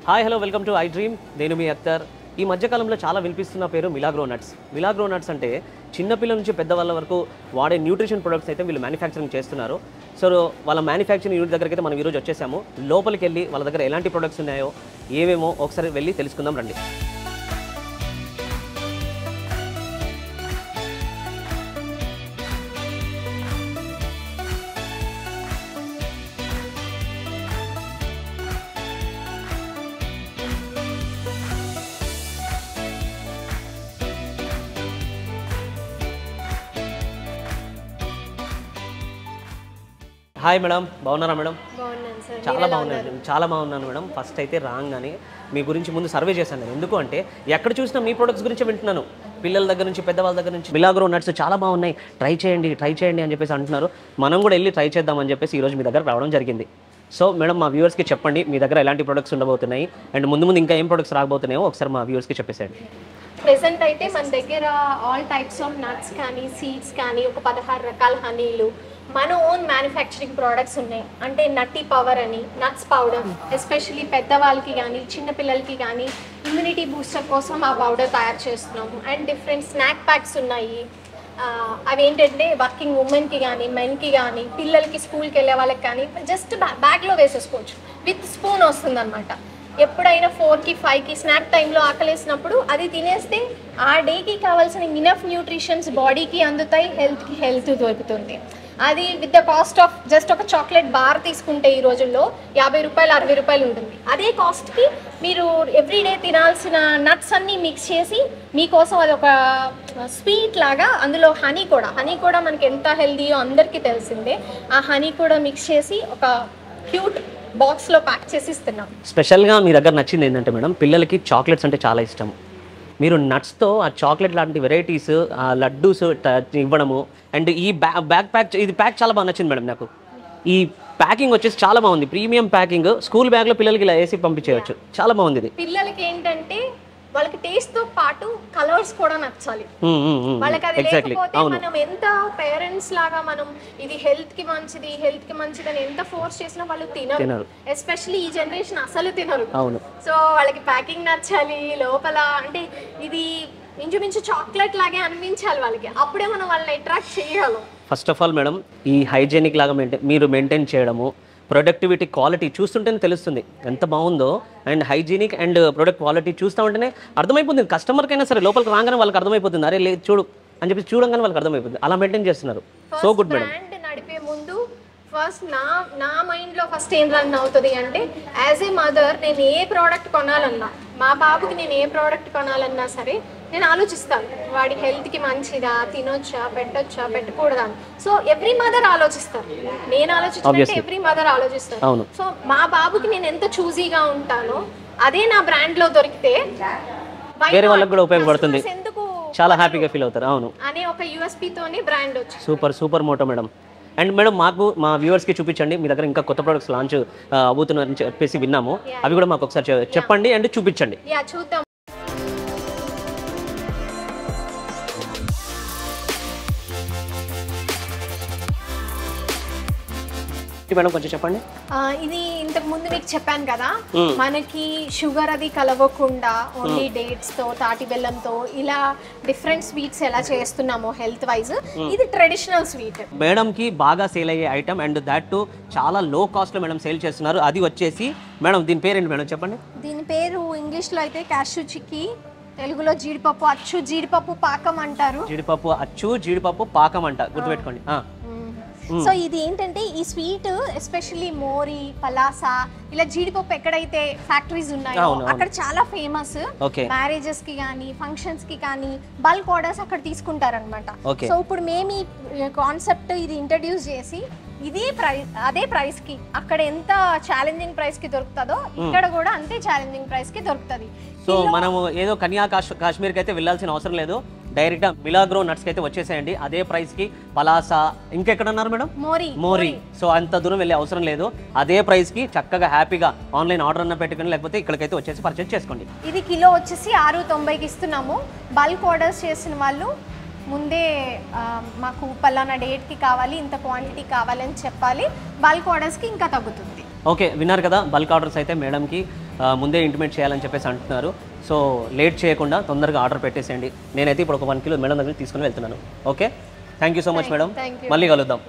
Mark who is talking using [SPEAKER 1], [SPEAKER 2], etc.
[SPEAKER 1] Hi hello welcome to I dream. నేను మీ అఖ్తర్. ఈ మధ్యకాలంలో చాలా వినిపిస్తున్న పేరు మిలాగ్రో నట్స్. మిలాగ్రో నట్స్ అంటే చిన్నపిల్లల నుంచి పెద్దవాళ్ళ వరకు వాడే న్యూట్రిషన్ ప్రొడక్ట్స్ అయితే వీళ్ళు మ్యానుఫ్యాక్చరింగ్ చేస్తున్నారు. సో వాళ్ళ మ్యానుఫ్యాక్చరింగ్ యూనిట్ దగ్గరికి అయితే మనం ఈరోజు వచ్చేసాము. లోపలికి వెళ్ళి వాళ్ళ దగ్గర ఎలాంటి ప్రొడక్ట్స్ ఉన్నాయో ఏమేమో ఒకసారి వెళ్ళి తెలుసుకుందాం రండి. హాయ్ మేడం, బాగున్నారా మేడం? చాలా బాగున్నాను మేడం. ఫస్ట్ అయితే రాగానే మీ గురించి ముందు సర్వే చేశాను నేను. ఎందుకు అంటే ఎక్కడ చూసినా మీ ప్రొడక్ట్స్ గురించి వింటున్నాను. పిల్లల దగ్గర నుంచి పెద్దవాళ్ళ దగ్గర నుంచి మిలాగ్రో నట్స్ చాలా బాగున్నాయి, ట్రై చేయండి అని చెప్పేసి అంటున్నారు. మనం కూడా వెళ్ళి ట్రై చేద్దామని చెప్పేసి ఈరోజు మీ దగ్గర రావడం జరిగింది. సో మేడం, మా వ్యూవర్స్కి చెప్పండి మీ దగ్గర ఎలాంటి ప్రొడక్ట్స్ ఉండబోతున్నాయి అండ్ ముందు ఇంకా ఏం ప్రొడక్ట్స్ రాబోతున్నాయో ఒకసారి మా వ్యూవర్స్కి చెప్పేసేయండి.
[SPEAKER 2] ప్రెసెంట్ అయితే మన దగ్గర ఆల్ టైప్స్ ఆఫ్ నట్స్ కానీ సీడ్స్ కానీ ఒక 16 రకాల హనీలు మన ఓన్ మ్యానుఫ్యాక్చరింగ్ ప్రోడక్ట్స్ ఉన్నాయి. అంటే నట్టి పవర్ అని నట్స్ పౌడర్, ఎస్పెషల్లీ పెద్దవాళ్ళకి కానీ చిన్నపిల్లలకి కానీ ఇమ్యూనిటీ బూస్టర్ కోసం ఆ పౌడర్ తయారు చేస్తున్నాము. అండ్ డిఫరెంట్ స్నాక్ ప్యాక్స్ ఉన్నాయి. అవి ఏంటంటే వర్కింగ్ ఉమెన్కి కానీ మెన్కి కానీ పిల్లలకి స్కూల్కి వెళ్ళే వాళ్ళకి కానీ జస్ట్ బ్యాగ్లో వేసేసుకోవచ్చు. విత్ స్పూన్ వస్తుంది అనమాట. ఎప్పుడైనా 4కి 5కి స్నాక్ టైంలో ఆకలేసినప్పుడు అది తినేస్తే ఆ డేకి కావాల్సిన ఇనఫ్ న్యూట్రిషన్స్ బాడీకి అందుతాయి, హెల్త్కి హెల్త్ దొరుకుతుంది. అది with the cost of just ఒక చాక్లెట్ బార్ తీసుకుంటే ఈ రోజుల్లో 50 రూపాయలు 60 రూపాయలు ఉంటుంది. అదే కాస్ట్కి మీరు ఎవ్రీడే తినాల్సిన నట్స్ అన్నీ మిక్స్ చేసి మీకోసం అది ఒక స్వీట్ లాగా, అందులో హనీ కూడా మనకి ఎంత హెల్దీయో అందరికీ తెలిసిందే. ఆ హనీ కూడా మిక్స్ చేసి ఒక క్యూట్ బాక్స్లో ప్యాక్ చేసి ఇస్తున్నాం.
[SPEAKER 1] స్పెషల్గా మీ దగ్గర నచ్చింది ఏంటంటే మేడం, పిల్లలకి చాక్లెట్స్ అంటే చాలా ఇష్టం. మీరు నట్స్తో ఆ చాక్లెట్ లాంటి వెరైటీస్, ఆ లడ్డూస్ ఇవ్వడము అండ్ ఈ ఇది ప్యాక్ చాలా బాగా నచ్చింది మేడం నాకు. ఈ ప్యాకింగ్ వచ్చేసి చాలా బాగుంది, ప్రీమియం ప్యాకింగ్. స్కూల్ బ్యాగ్లో పిల్లలకి ఇలా వేసి పంపించేయచ్చు, చాలా బాగుంది ఇది.
[SPEAKER 2] పిల్లలకి ఏంటంటే వాళ్ళకి టేస్ట్ తో పాటు కలర్స్ కూడా నచ్చాలి. వాళ్ళకి అది లేకపోతే మనం ఎంత పేరెంట్స్ లాగా మనం ఇది హెల్త్ కి మంచిది అని ఎంత ఫోర్స్ చేసినా వాళ్ళు తినరు. ఎస్పెషల్లీ ఈ జనరేషన్ అసలు తినరు. సో వాళ్ళకి ప్యాకింగ్ నచ్చాలి, లోపల అంటే ఇది ఇంచుమించు చాక్లెట్ లాగే అనిపించాలి వాళ్ళకి. అప్పుడే మనం వాళ్ళని అట్రాక్ట్ చేయగలం.
[SPEAKER 1] ఫస్ట్ ఆఫ్ ఆల్ మేడం, ఈ హైజీనిక్ లాగా మీరు మెయింటైన్ చేయడము, ప్రొడక్టివిటీ క్వాలిటీ చూస్తుంటేనే తెలుస్తుంది ఎంత బాగుందో. And hygienic and product quality చూస్తూ ఉంటేనే అర్థమైపోతుంది కస్టమర్కైనా సరే. లోపలికి రాగానే వాళ్ళకి అర్థమైపోతుంది, అరే లేదు చూడు అని చెప్పి చూడంగానే వాళ్ళకి అర్థమైపోతుంది. అలా మెయింటైన్ చేస్తున్నారు. So good madam.
[SPEAKER 2] నడిపే ముందు ఫస్ట్ నా మైండ్లో ఫస్ట్ ఏం రన్ అవుతుంది అంటే, యాజ్ ఏ మదర్ నేను ఏ ప్రోడక్ట్ కొనాలన్నా, మా బాబుకి నేను ఏ ప్రోడక్ట్ కొనాలన్నా సరే నేను ఆలోచిస్తాను, వాడి హెల్త్కి మంచిదా, తినొచ్చా, పెట్టొచ్చా, పెట్టకూడదా. సో ఎవ్రీ మదర్ ఆలోచిస్తారు. నేను ఆలోచించినట్టే ఎవ్రీ మదర్ ఆలోచిస్తారు. సో మా బాబుకి నేను ఎంత చూజీగా ఉంటానో అదే నా బ్రాండ్లో దొరికితే
[SPEAKER 1] వేరే వాళ్ళకి కూడా ఉపయోగపడుతుంది, చాలా హ్యాపీగా ఫీల్ అవుతారు. అవును,
[SPEAKER 2] అనే ఒక యూఎస్పీతోనే బ్రాండ్ వచ్చింది.
[SPEAKER 1] Super motto madam. And madam, మాకు మా వ్యూవర్స్కి చూపించండి, మీ దగ్గర ఇంకా కొత్త ప్రొడక్ట్స్ లాంచ్ అవుతున్నారని చెప్పేసి విన్నాము. అవి కూడా మాకు ఒకసారి చెప్పండి అండ్ చూపించండి.
[SPEAKER 2] చూద్దాం.
[SPEAKER 1] మేడం కొంచెం చెప్పండి.
[SPEAKER 2] ఇది ఇంతకు ముందు మీకు చెప్పాను కదా, మనకి షుగర్ అది కలవకుండా ఓన్లీ డేట్స్ తో, తాటి బెల్లంతో ఇలా డిఫరెంట్ స్వీట్స్ ఎలా చేస్తున్నామో హెల్త్ వైజ్, ఇది ట్రెడిషనల్ స్వీట్.
[SPEAKER 1] మేడం కి బాగా సేల్ అయ్యే ఐటమ్ అండ్ దాట్ టు చాలా లో కాస్ట్ లో మేడం సేల్ చేస్తున్నారు. అది వచ్చేసి మేడం, దీని పేరు ఏంటి మేడం చెప్పండి?
[SPEAKER 2] దీని పేరు ఇంగ్లీష్ లో అయితే క్యాష్యూ చిక్కీ, తెలుగులో జీడిపప్పు అచ్చు, జీడిపప్పు పాకం అంటారు.
[SPEAKER 1] జీడిపప్పు అచ్చు, జీడిపప్పు పాకం అంటారు, గుర్తుపెట్టుకోండి.
[SPEAKER 2] సో ఇది ఏంటంటే ఈ స్వీట్ ఎస్పెషల్లీ మోరి, పలాస ఇలా జీడిపప్పు ఎక్కడైతే ఫ్యాక్టరీస్ ఉన్నాయో అక్కడ చాలా ఫేమస్. మ్యారేజెస్ కి కానీ ఫంక్షన్స్ కి కానీ బల్క్ ఆర్డర్స్ అక్కడ తీసుకుంటారనమాట. సో ఇప్పుడు మేము ఈ కాన్సెప్ట్ ఇది ఇంట్రడ్యూస్ చేసి అదే ప్రైస్ కి అక్కడ ఎంత ఛాలెంజింగ్ ప్రైస్ కి దొరుకుతుందో ఇక్కడ కూడా అంతే ఛాలెంజింగ్ ప్రైస్ కి దొరుకుతుంది.
[SPEAKER 1] సో మనము ఏదో కాశ్మీర్కి అయితే వెళ్ళాల్సిన అవసరం లేదు, డైరెక్ట్గా మిలాగ్రో నట్స్కి అయితే వచ్చేసేయండి. అదే ప్రైస్కి పలాస, ఇంకెక్కడ అన్నారు మేడం? మోరీ. సో అంత దూరం వెళ్ళే అవసరం లేదు, అదే ప్రైస్కి చక్కగా హ్యాపీగా ఆన్లైన్ ఆర్డర్ అన్న పెట్టుకుని లేకపోతే ఇక్కడికైతే వచ్చేసి పర్చేస్ చేసుకోండి.
[SPEAKER 2] ఇది కిలో వచ్చేసి 690కి ఇస్తున్నాము. బల్క్ ఆర్డర్స్ చేసిన వాళ్ళు ముందే మాకు పలానా డేట్కి కావాలి, ఇంత క్వాంటిటీ కావాలని చెప్పాలి. బల్క్ ఆర్డర్స్కి ఇంకా తగ్గుతుంది.
[SPEAKER 1] ఓకే, విన్నారు కదా, బల్క్ ఆర్డర్స్ అయితే మేడంకి ముందే ఇంటిమేట్ చేయాలని చెప్పేసి అంటున్నారు. సో లేట్ చేయకుండా తొందరగా ఆర్డర్ పెట్టేసేయండి. నేనైతే ఇప్పుడు ఒక 1 కిలో మేడం దగ్గర తీసుకుని వెళ్తున్నాను. Okay, thank you so much madam, మళ్ళీ కలుద్దాం.